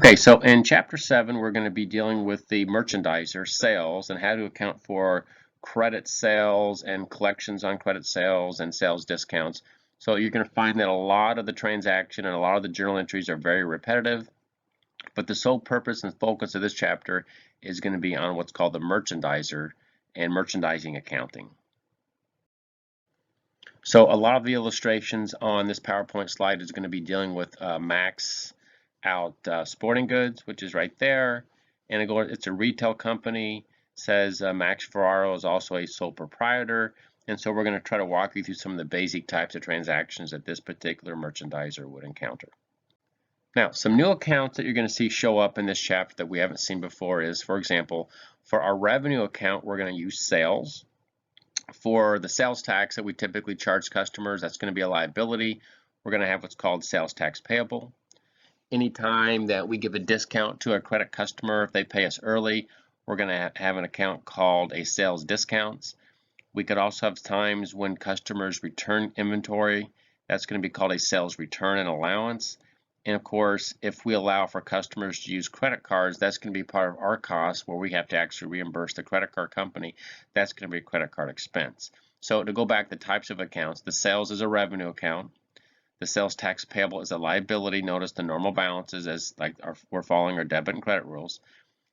Okay, so in Chapter 7, we're going to be dealing with the merchandiser sales and how to account for credit sales and collections on credit sales and sales discounts. So you're going to find that a lot of the transaction and a lot of the journal entries are very repetitive, but the sole purpose and focus of this chapter is going to be on what's called the merchandiser and merchandising accounting. So a lot of the illustrations on this PowerPoint slide is going to be dealing with Max out sporting goods, which is right there, and it's a retail company. Says Max Ferraro is also a sole proprietor, and so we're going to try to walk you through some of the basic types of transactions that this particular merchandiser would encounter. Now, some new accounts that you're going to see show up in this chapter that we haven't seen before is, for example, for our revenue account, we're going to use sales. For the sales tax that we typically charge customers, that's going to be a liability. We're going to have what's called sales tax payable. Anytime that we give a discount to a credit customer, if they pay us early, we're going to have an account called a sales discounts. We could also have times when customers return inventory. That's going to be called a sales return and allowance. And of course, if we allow for customers to use credit cards, that's going to be part of our cost where we have to actually reimburse the credit card company. That's going to be a credit card expense. So to go back, the types of accounts, the sales is a revenue account. The sales tax payable is a liability. Notice the normal balances as we're following our debit and credit rules.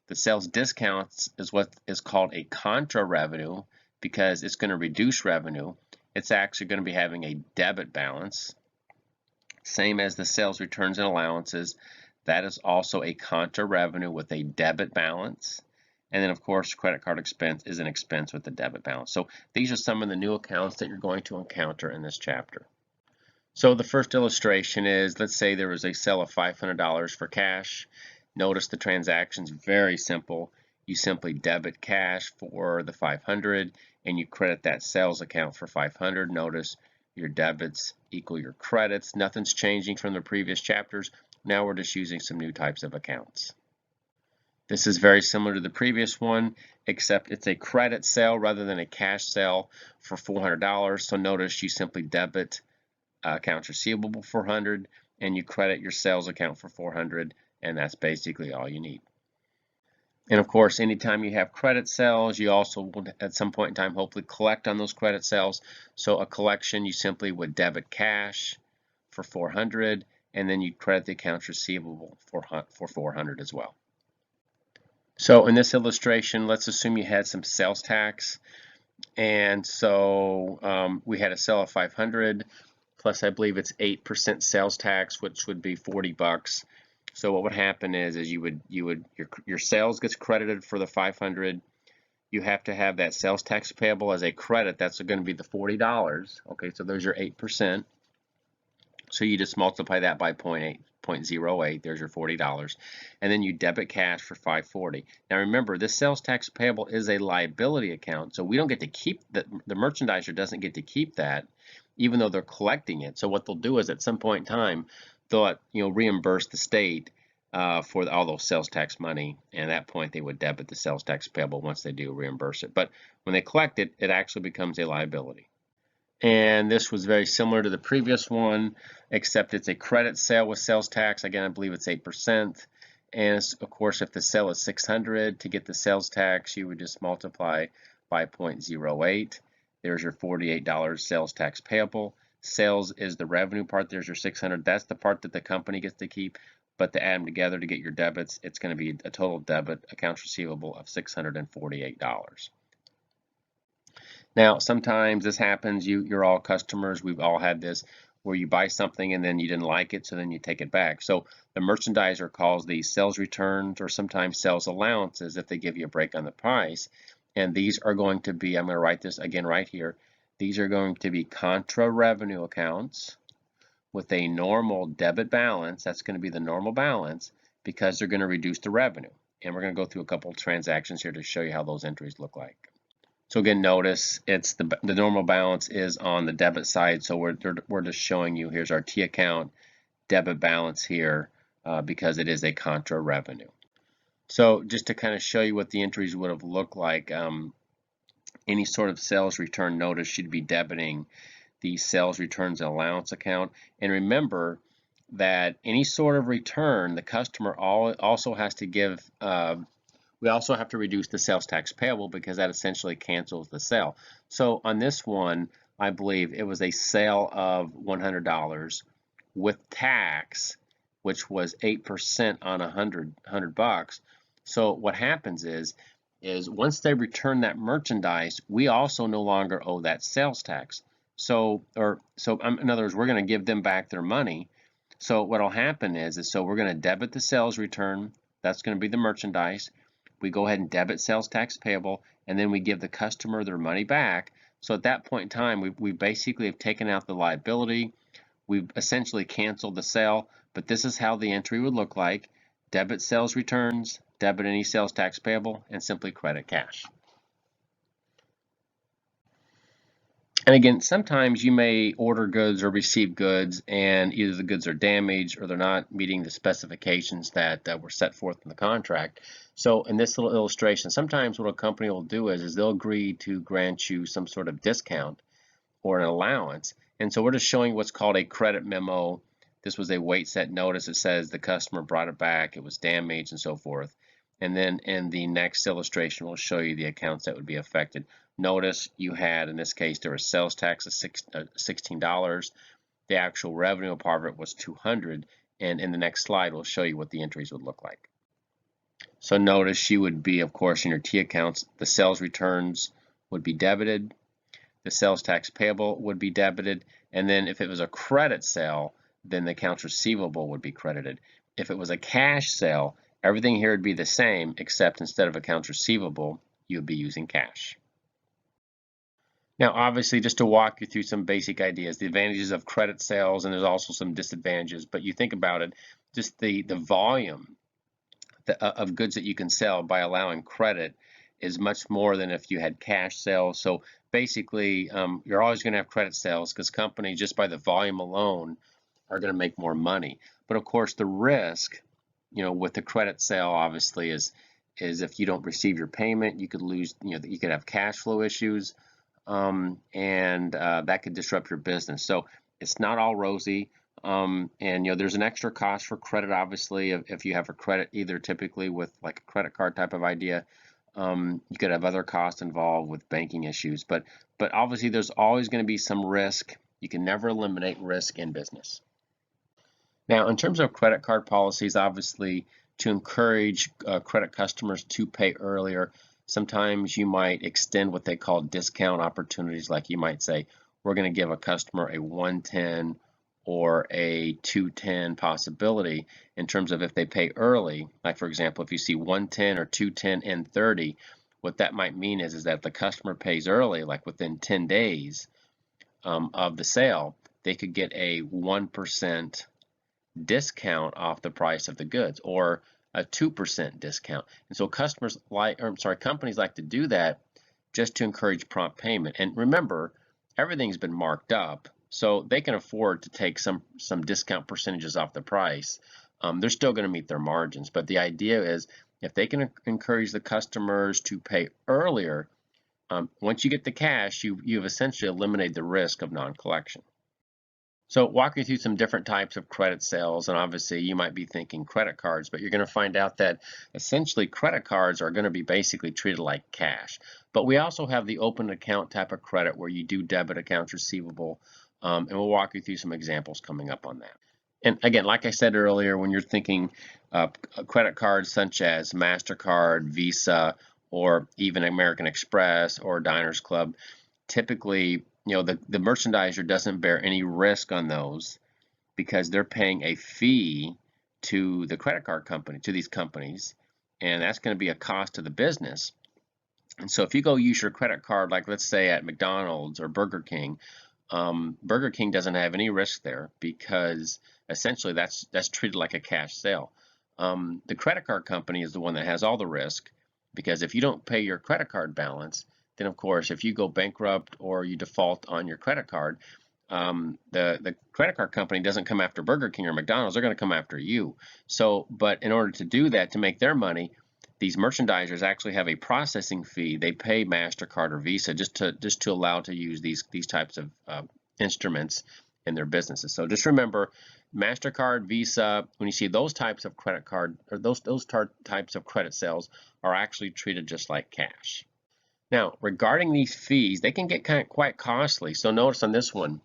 The sales discounts is what is called a contra revenue because it's going to reduce revenue. It's actually going to be having a debit balance. Same as the sales returns and allowances. That is also a contra revenue with a debit balance. And then of course, credit card expense is an expense with a debit balance. So these are some of the new accounts that you're going to encounter in this chapter. So the first illustration is, let's say there was a sale of $500 for cash. Notice the transaction's very simple. You simply debit cash for the $500 and you credit that sales account for $500. Notice your debits equal your credits. Nothing's changing from the previous chapters. Now we're just using some new types of accounts. This is very similar to the previous one, except it's a credit sale rather than a cash sale for $400. So notice you simply debit accounts receivable for $400 and you credit your sales account for $400, and that's basically all you need. And of course, anytime you have credit sales, you also will at some point in time hopefully collect on those credit sales. So a collection, you simply would debit cash for $400 and then you credit the accounts receivable for $400 as well. So in this illustration, let's assume you had some sales tax, and so we had a sale of $500 plus I believe it's 8% sales tax, which would be $40. So what would happen is your sales gets credited for the $500. You have to have that sales tax payable as a credit. That's going to be the $40. Okay, so there's your 8%. So you just multiply that by 0.08. There's your $40, and then you debit cash for $540. Now remember, this sales tax payable is a liability account, so we don't get to keep the merchandiser doesn't get to keep that, even though they're collecting it. So what they'll do is at some point in time, they'll reimburse the state for all those sales tax money, and at that point they would debit the sales tax payable once they do reimburse it. But when they collect it, it actually becomes a liability. And this was very similar to the previous one, except it's a credit sale with sales tax. Again, I believe it's 8%. And of course, if the sale is $600, to get the sales tax, you would just multiply by 0.08. There's your $48 sales tax payable. Sales is the revenue part. There's your $600. That's the part that the company gets to keep. But to add them together to get your debits, it's going to be a total debit accounts receivable of $648. Now, sometimes this happens. You're all customers. We've all had this where you buy something and then you didn't like it, so then you take it back. So the merchandiser calls these sales returns or sometimes sales allowances if they give you a break on the price. And these are going to be, I'm going to write this again right here. These are going to be contra revenue accounts with a normal debit balance. That's going to be the normal balance because they're going to reduce the revenue. And we're going to go through a couple of transactions here to show you how those entries look like. So again, notice it's the normal balance is on the debit side. So we're just showing you, here's our T account debit balance here because it is a contra revenue. So just to kind of show you what the entries would have looked like, any sort of sales return notice should be debiting the sales returns and allowance account. And remember, that any sort of return, the customer also has to give, we also have to reduce the sales tax payable because that essentially cancels the sale. So on this one, I believe it was a sale of $100 with tax, which was 8% on $100. So what happens is once they return that merchandise, we also no longer owe that sales tax. So in other words, we're going to give them back their money. So what will happen is so we're going to debit the sales return. That's going to be the merchandise. We go ahead and debit sales tax payable, and then we give the customer their money back. So at that point in time, we basically have taken out the liability. We've essentially canceled the sale, but this is how the entry would look like. Debit sales returns, debit any sales tax payable, and simply credit cash. And again, sometimes you may order goods or receive goods and either the goods are damaged or they're not meeting the specifications that were set forth in the contract. So in this little illustration, sometimes what a company will do is they'll agree to grant you some sort of discount or an allowance. And so we're just showing what's called a credit memo. This was a wait set notice. It says the customer brought it back, it was damaged, and so forth. And then in the next illustration, we'll show you the accounts that would be affected. Notice you had, in this case, there was sales tax of $16. The actual revenue part of it was $200. And in the next slide, we'll show you what the entries would look like. So notice you would be, of course, in your T accounts, the sales returns would be debited. The sales tax payable would be debited. And then if it was a credit sale, then the accounts receivable would be credited. If it was a cash sale, everything here would be the same, except instead of accounts receivable, you would be using cash. Now, obviously, just to walk you through some basic ideas, the advantages of credit sales, and there's also some disadvantages, but you think about it, just the volume of goods that you can sell by allowing credit is much more than if you had cash sales. So basically, you're always going to have credit sales because companies, just by the volume alone, are going to make more money. But of course, the risk, with the credit sale, obviously, is if you don't receive your payment, you could lose, you could have cash flow issues. And that could disrupt your business. So it's not all rosy. And there's an extra cost for credit, obviously, if you have a credit, either typically with like a credit card type of idea. You could have other costs involved with banking issues, but obviously there's always going to be some risk. You can never eliminate risk in business. Now, in terms of credit card policies, obviously to encourage credit customers to pay earlier, sometimes you might extend what they call discount opportunities. Like you might say, we're going to give a customer a 110 or a 210 possibility in terms of if they pay early. Like for example, if you see 110 or 210 and 30, what that might mean is that if the customer pays early, like within 10 days of the sale, they could get a 1% discount off the price of the goods, or a 2% discount. And so companies like to do that just to encourage prompt payment. And remember, everything's been marked up, so they can afford to take some discount percentages off the price. They're still going to meet their margins, but the idea is if they can encourage the customers to pay earlier, once you get the cash, you've essentially eliminated the risk of non-collection. So walk you through some different types of credit sales, and obviously you might be thinking credit cards, but you're going to find out that essentially credit cards are going to be basically treated like cash. But we also have the open account type of credit where you do debit accounts receivable, and we'll walk you through some examples coming up on that. And again, like I said earlier, when you're thinking credit cards such as MasterCard, Visa, or even American Express or Diners Club, typically the merchandiser doesn't bear any risk on those because they're paying a fee to the credit card company, to these companies, and that's going to be a cost to the business. And so if you go use your credit card, like let's say at McDonald's or Burger King doesn't have any risk there because essentially that's treated like a cash sale. The credit card company is the one that has all the risk, because if you don't pay your credit card balance, then of course, if you go bankrupt or you default on your credit card, the credit card company doesn't come after Burger King or McDonald's, they're going to come after you. So, but in order to do that, to make their money, these merchandisers actually have a processing fee. They pay MasterCard or Visa just to allow to use these types of instruments in their businesses. So just remember, MasterCard, Visa, when you see those types of credit card or those types of credit sales are actually treated just like cash. Now, regarding these fees, they can get quite costly. So notice on this one,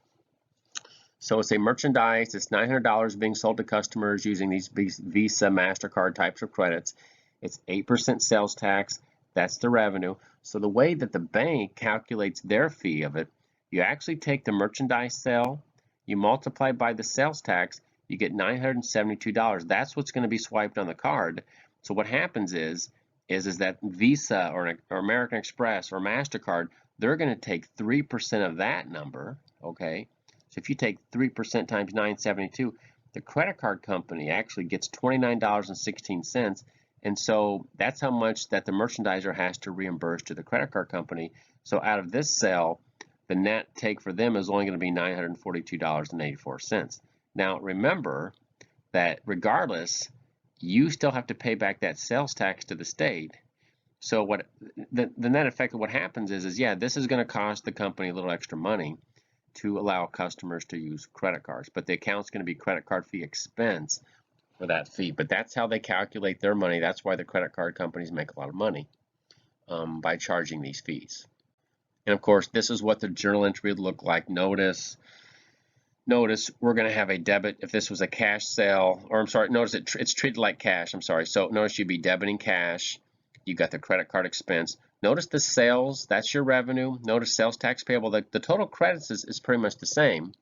so it's a merchandise, it's $900 being sold to customers using these Visa, MasterCard types of credits. It's 8% sales tax, that's the revenue. So the way that the bank calculates their fee of it, you actually take the merchandise sale, you multiply by the sales tax, you get $972. That's what's going to be swiped on the card. So what happens is that Visa or American Express or MasterCard, they're going to take 3% of that number, okay? So if you take 3% times 972, the credit card company actually gets $29.16, and so that's how much that the merchandiser has to reimburse to the credit card company. So out of this sale, the net take for them is only going to be $942.84. Now remember that regardless, you still have to pay back that sales tax to the state. So what the net effect of what happens is yeah, this is going to cost the company a little extra money to allow customers to use credit cards, but the account's going to be credit card fee expense for that fee. But that's how they calculate their money. That's why the credit card companies make a lot of money by charging these fees. And of course, this is what the journal entry would look like. Notice we're going to have a debit if this was a cash sale, or I'm sorry, notice it's treated like cash. I'm sorry. So notice you'd be debiting cash. You got the credit card expense. Notice the sales, that's your revenue. Notice sales tax payable. The total credits is pretty much the same,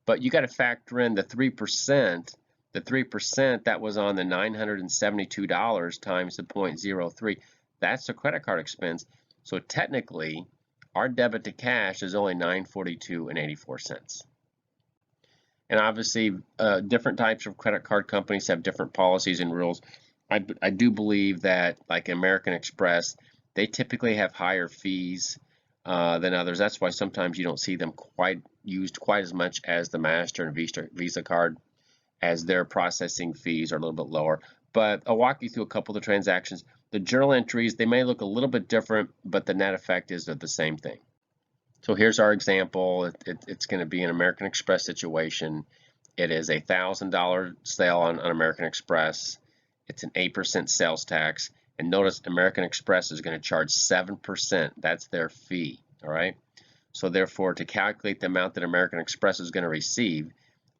but you got to factor in the 3%. The 3% that was on the $972 times the 0.03. That's the credit card expense. So technically, our debit to cash is only $942.84. And obviously, different types of credit card companies have different policies and rules. I do believe that, like American Express, they typically have higher fees than others. That's why sometimes you don't see them used quite as much as the Master and Visa card, as their processing fees are a little bit lower. But I'll walk you through a couple of the transactions. The journal entries, they may look a little bit different, but the net effect is the same thing. So here's our example. It's going to be an American Express situation. It is a $1,000 sale on American Express. It's an 8% sales tax. And notice American Express is going to charge 7%. That's their fee, all right? So therefore, to calculate the amount that American Express is going to receive,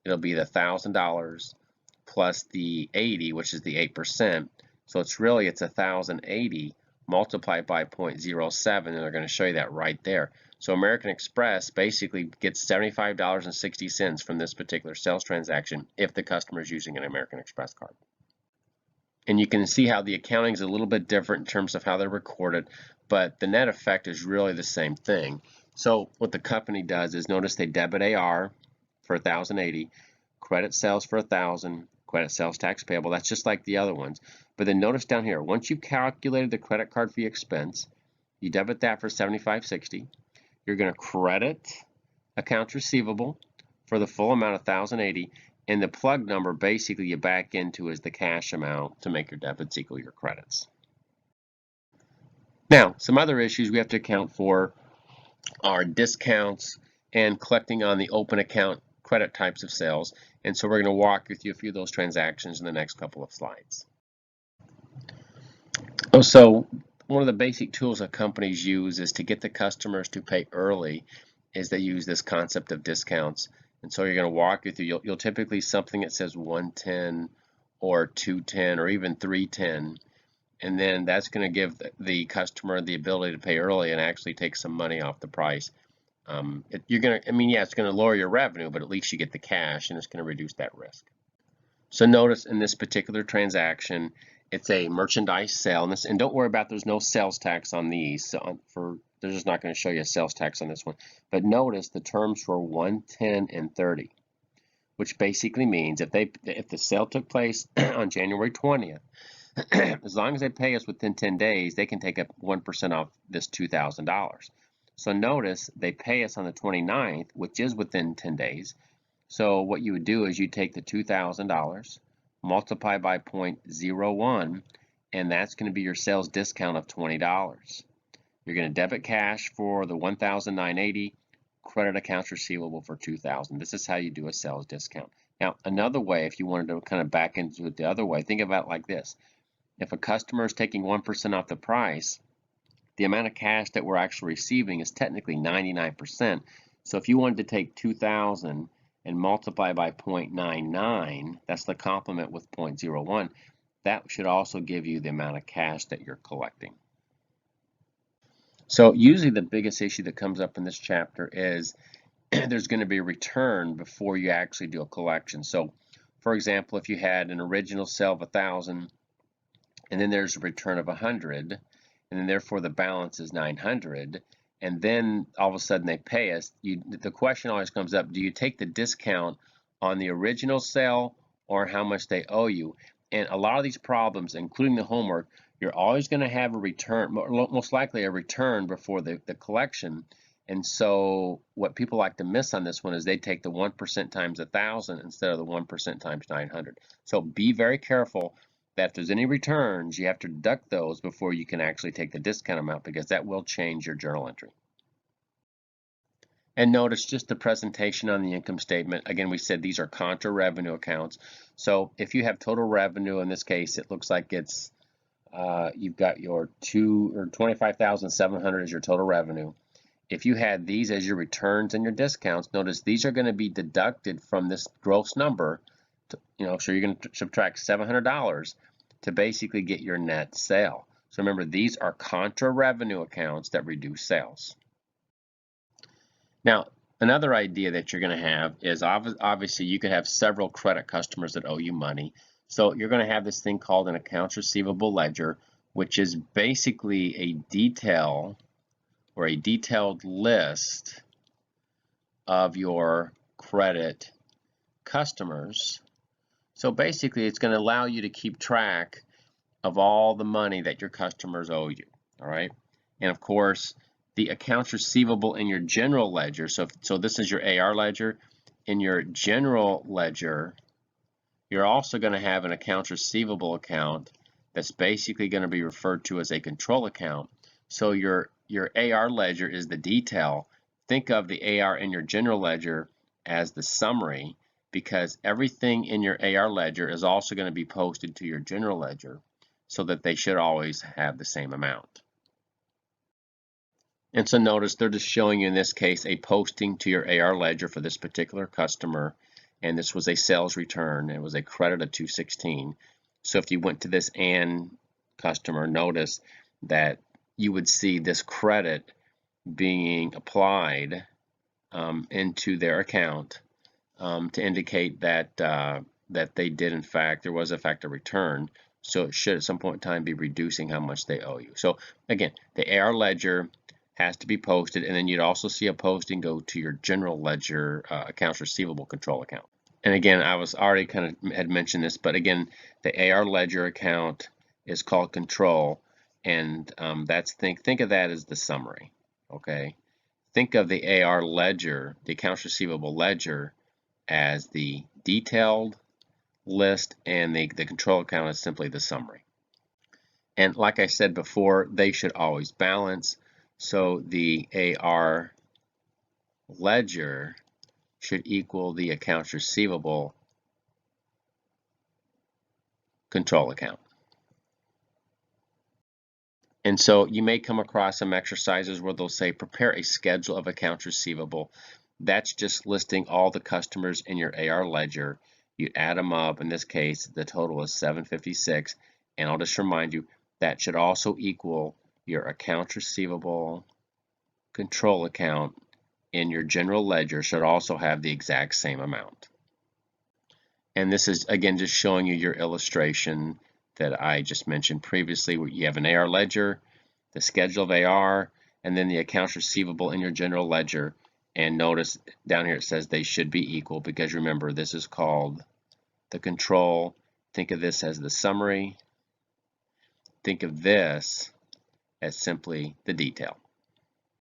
it'll be the $1,000 plus the 80, which is the 8%. So it's 1,080 multiplied by 0.07, and they're going to show you that right there. So American Express basically gets $75.60 from this particular sales transaction if the customer is using an American Express card. And you can see how the accounting is a little bit different in terms of how they're recorded, but the net effect is really the same thing. So what the company does is notice they debit AR for 1,080, credit sales for 1,000, credit sales tax payable. That's just like the other ones. But then notice down here, once you've calculated the credit card fee expense, you debit that for $75.60. You're going to credit accounts receivable for the full amount of 1,080, and the plug number basically you back into is the cash amount to make your debits equal your credits. Now, some other issues we have to account for are discounts and collecting on the open account credit types of sales. And so we're going to walk you through a few of those transactions in the next couple of slides. So one of the basic tools that companies use is to get the customers to pay early, is they use this concept of discounts. And so you're going to walk you through, you'll typically something that says 110 or 210 or even 310. And then that's going to give the customer the ability to pay early and actually take some money off the price. It's going to lower your revenue, but at least you get the cash and it's going to reduce that risk. So notice in this particular transaction, it's a merchandise sale, and don't worry about there's no sales tax on these. So they're just not going to show you a sales tax on this one. But notice the terms for 110 and 30, which basically means if the sale took place on January 20th, as long as they pay us within 10 days, they can take up 1% off this $2,000. So notice they pay us on the 29th, which is within 10 days. So what you would do is you take the $2,000, multiply by 0.01, and that's going to be your sales discount of $20. You're going to debit cash for the $1,980, credit accounts receivable for $2,000. This is how you do a sales discount. Now, another way, if you wanted to kind of back into it the other way, think about it like this. If a customer is taking 1% off the price, the amount of cash that we're actually receiving is technically 99%. So if you wanted to take 2,000 and multiply by 0.99, that's the complement with 0.01, that should also give you the amount of cash that you're collecting. So usually the biggest issue that comes up in this chapter is there's going to be a return before you actually do a collection. So for example, if you had an original sale of 1,000 and then there's a return of 100, and then therefore the balance is 900, and then all of a sudden they pay us, the question always comes up, do you take the discount on the original sale or how much they owe you? And a lot of these problems, including the homework, you're always going to have a return, most likely a return before the collection. And so what people like to miss on this one is they take the 1% times 1,000 instead of the 1% times 900. So be very careful that if there's any returns, you have to deduct those before you can actually take the discount amount, because that will change your journal entry. And notice just the presentation on the income statement. Again, we said these are contra revenue accounts. So if you have total revenue, in this case, it looks like it's you've got your 25,700 as your total revenue. If you had these as your returns and your discounts, notice these are going to be deducted from this gross number. So you're going to subtract $700 to basically get your net sale. So remember, these are contra revenue accounts that reduce sales. Now, another idea that you're going to have is obviously you could have several credit customers that owe you money. So you're going to have this thing called an accounts receivable ledger, which is basically a detail or a detailed list of your credit customers. So basically, it's going to allow you to keep track of all the money that your customers owe you, all right? And of course, the accounts receivable in your general ledger, so this is your AR ledger. In your general ledger, you're also going to have an accounts receivable account that's basically going to be referred to as a control account. So your AR ledger is the detail. Think of the AR in your general ledger as the summary, because everything in your AR ledger is also going to be posted to your general ledger, so that they should always have the same amount. And so notice they're just showing you in this case a posting to your AR ledger for this particular customer, and this was a sales return. It was a credit of 216. So if you went to this AND customer, notice that you would see this credit being applied into their account to indicate that that they did in fact, there was in fact a return. So it should at some point in time be reducing how much they owe you. So again, the AR ledger has to be posted, and then you'd also see a posting go to your general ledger accounts receivable control account. And again, I was already kind of had mentioned this, but again, the AR ledger account is called control, and that's think of that as the summary. Okay, think of the AR ledger, the accounts receivable ledger, as the detailed list, and the control account is simply the summary. And like I said before, they should always balance. So the AR ledger should equal the accounts receivable control account. And so you may come across some exercises where they'll say prepare a schedule of accounts receivable. That's just listing all the customers in your AR ledger. You add them up. In this case, the total is 756. And I'll just remind you, that should also equal your accounts receivable control account in your general ledger should also have the exact same amount. And this is, again, just showing you your illustration that I just mentioned previously, where you have an AR ledger, the schedule of AR, and then the accounts receivable in your general ledger. And notice down here it says they should be equal, because remember, this is called the control. Think of this as the summary. Think of this as simply the detail.